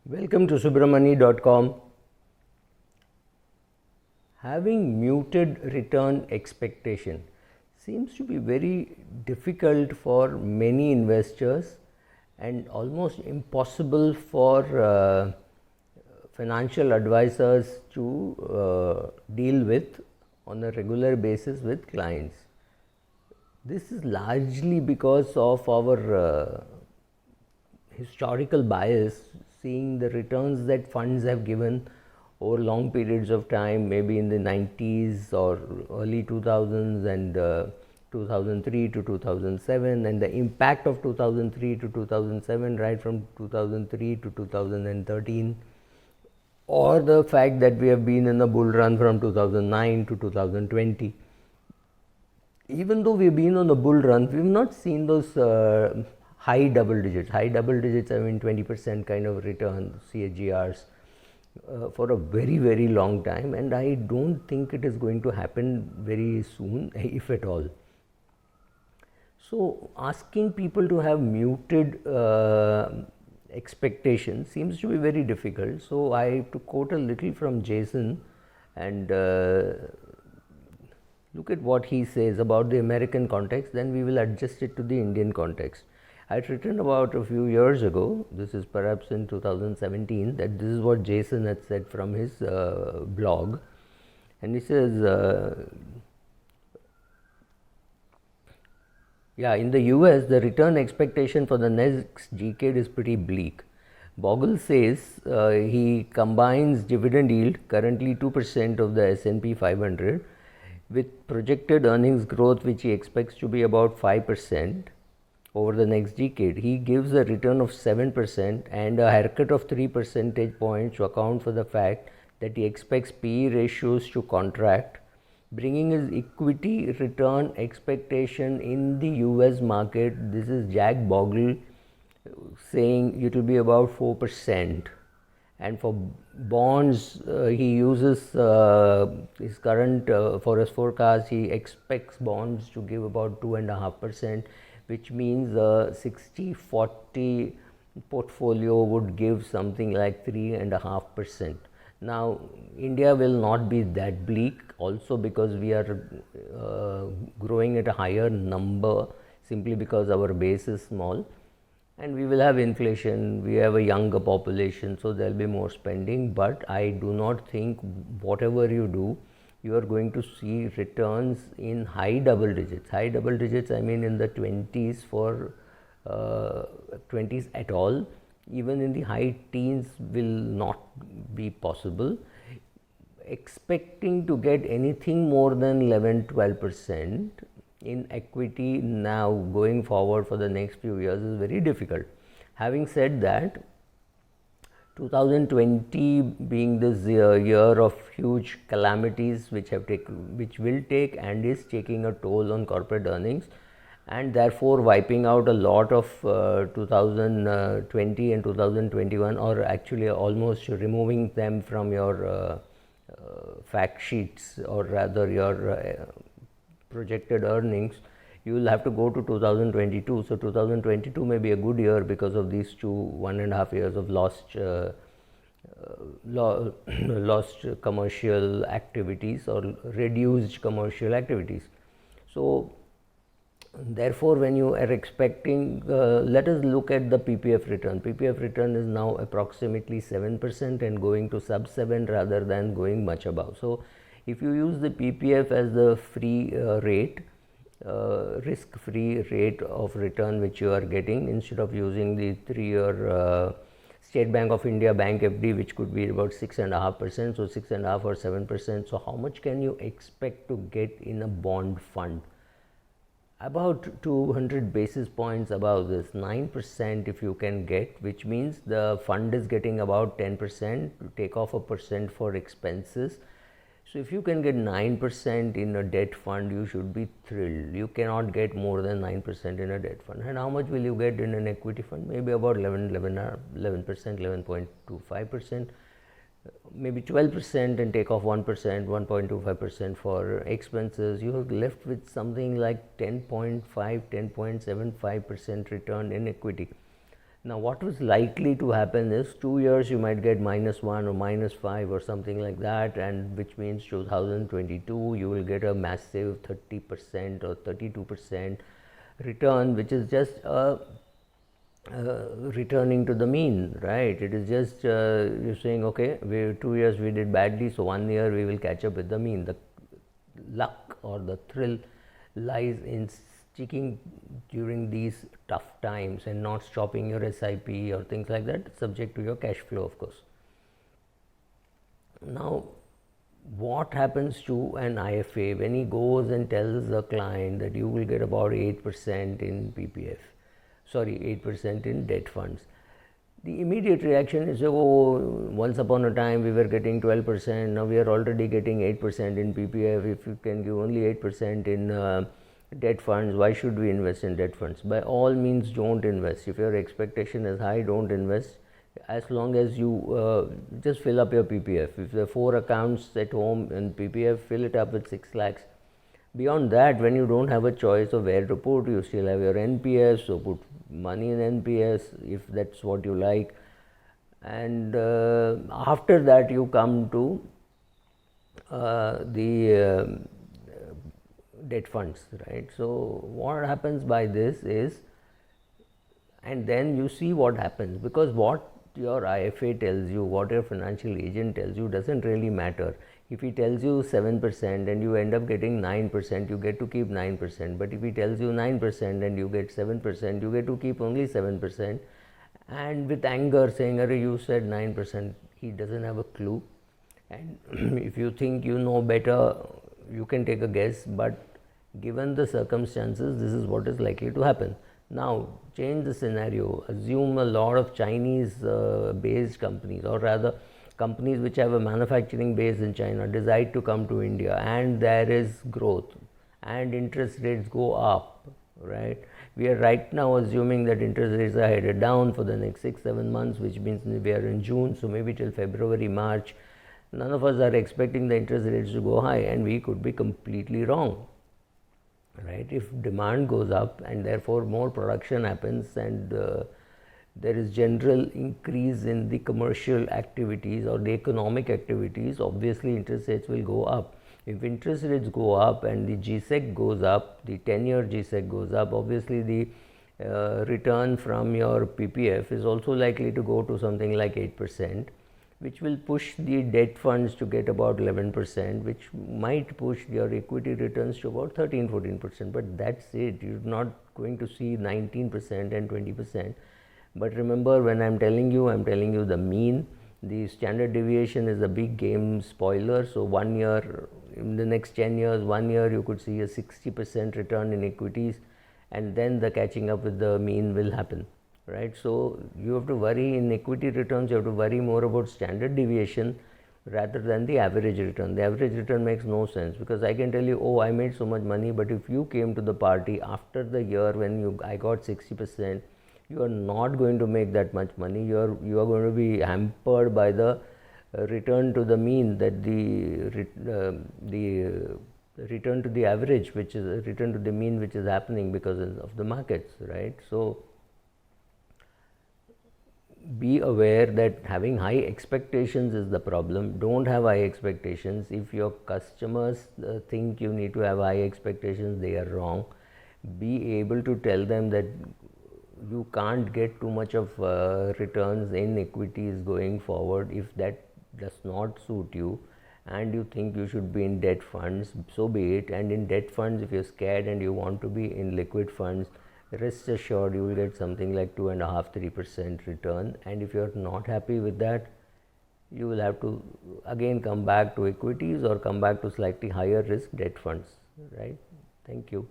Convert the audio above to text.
Welcome to subramani.com. Having muted return expectation seems to be very difficult for many investors and almost impossible for financial advisors to deal with on a regular basis with clients. This is largely because of our historical bias, seeing the returns that funds have given over long periods of time, maybe in the 90s or early 2000s and 2003 to 2007, and the impact of 2003 to 2007, right from 2003 to 2013, or the fact that we have been in a bull run from 2009 to 2020. Even though we've been on a bull run, we've not seen those high double digits. High double digits, I mean 20% kind of return, CAGRs, for a very, very long time. And I don't think it is going to happen very soon, if at all. So, asking people to have muted expectations seems to be very difficult. So, I have to quote a little from Jason and look at what he says about the American context, then we will adjust it to the Indian context. I had written about a few years ago, this is perhaps in 2017, that this is what Jason had said from his blog. And he says, in the US, the return expectation for the next decade is pretty bleak. Bogle says he combines dividend yield, currently 2% of the S&P 500, with projected earnings growth, which he expects to be about 5% over the next decade. He gives a return of 7% and a haircut of 3 percentage points to account for the fact that he expects PE ratios to contract, bringing his equity return expectation in the US market. This is Jack Bogle saying it will be about 4%. And for bonds, he uses his current for his forecast. He expects bonds to give about 2.5%, which means a 60-40 portfolio would give something like 3.5%. Now, India will not be that bleak, also because we are growing at a higher number simply because our base is small. And we will have inflation, we have a younger population, so there will be more spending. But I do not think whatever you do, you are going to see returns in high double digits. High double digits, I mean in the 20s for 20s at all. Even in the high teens will not be possible. Expecting to get anything more than 11-12% in equity now going forward for the next few years is very difficult. Having said that, 2020 being this year of huge calamities which will take and is taking a toll on corporate earnings, and therefore wiping out a lot of 2020 and 2021, or actually almost removing them from your fact sheets, or rather your projected earnings, you will have to go to 2022. So 2022 may be a good year because of these 1.5 years of lost commercial activities or reduced commercial activities. So therefore, when you are expecting, let us look at the PPF return. PPF return is now approximately 7% and going to sub 7 rather than going much above. So if you use the PPF as the free rate, risk-free rate of return which you are getting, instead of using the 3-year State Bank of India Bank FD, which could be about 6.5%, so 6.5 or 7%. So how much can you expect to get in a bond fund? About 200 basis points above this, 9% if you can get, which means the fund is getting about 10%, to take off a percent for expenses. So if you can get 9% in a debt fund, you should be thrilled. You cannot get more than 9% in a debt fund. And how much will you get in an equity fund? Maybe about 11%, 11.25%, maybe 12%, and take off 1%, 1.25% for expenses. You are left with something like 10.5, 10.75% return in equity. Now, what was likely to happen is 2 years you might get -1 or -5 or something like that, and which means 2022 you will get a massive 30% or 32% return, which is just returning to the mean, right? It is just you're saying, okay, 2 years we did badly, so 1 year we will catch up with the mean. The luck or the thrill lies in sticking during these tough times and not stopping your SIP or things like that, subject to your cash flow, of course. Now, what happens to an IFA when he goes and tells the client that you will get about 8% in PPF, sorry, 8% in debt funds? The immediate reaction is, oh, once upon a time we were getting 12%, now we are already getting 8% in PPF. If you can give only 8% in debt funds, why should we invest in debt funds? By all means, don't invest. If your expectation is high, don't invest. As long as you just fill up your PPF. If there are 4 accounts at home in PPF, fill it up with 6 lakhs. Beyond that, when you don't have a choice of where to put, you still have your NPS, so put money in NPS if that's what you like. And after that, you come to the debt funds, right? So, what happens by this is, and then you see what happens, because what your IFA tells you, what your financial agent tells you doesn't really matter. If he tells you 7% and you end up getting 9%, you get to keep 9%. But if he tells you 9% and you get 7%, you get to keep only 7%. And with anger saying, "Arey, you said 9%, he doesn't have a clue." And if you think you know better, you can take a guess, but given the circumstances, this is what is likely to happen. Now, change the scenario. Assume a lot of Chinese based companies, or rather companies which have a manufacturing base in China, decide to come to India, and there is growth and interest rates go up, right? We are right now assuming that interest rates are headed down for the next 6-7 months, which means we are in June, so maybe till February, March. None of us are expecting the interest rates to go high, and we could be completely wrong, right? If demand goes up and therefore more production happens, and there is general increase in the commercial activities or the economic activities, obviously interest rates will go up. If interest rates go up and the GSEC goes up, the 10-year GSEC goes up, obviously the return from your PPF is also likely to go to something like 8%, which will push the debt funds to get about 11%, which might push your equity returns to about 13-14%. But that's it. You're not going to see 19% and 20%. But remember, when I'm telling you the mean. The standard deviation is a big game spoiler. So 1 year, in the next 10 years, 1 year you could see a 60% return in equities, and then the catching up with the mean will happen, right? So you have to worry in equity returns, you have to worry more about standard deviation rather than the average return. The average return makes no sense, because I can tell you, oh, I made so much money, but if you came to the party after the year when I got 60%, you are not going to make that much money. You are going to be hampered by the return to the mean, that the return to the average, which is return to the mean, which is happening because of the markets, right? So be aware that having high expectations is the problem. Don't have high expectations. If your customers think you need to have high expectations, they are wrong. Be able to tell them that you can't get too much of returns in equities going forward. If that does not suit you and you think you should be in debt funds, so be it. And in debt funds, if you're scared and you want to be in liquid funds, rest assured you will get something like 2.5-3% return. And if you're not happy with that, you will have to again come back to equities or come back to slightly higher risk debt funds, right? Thank you.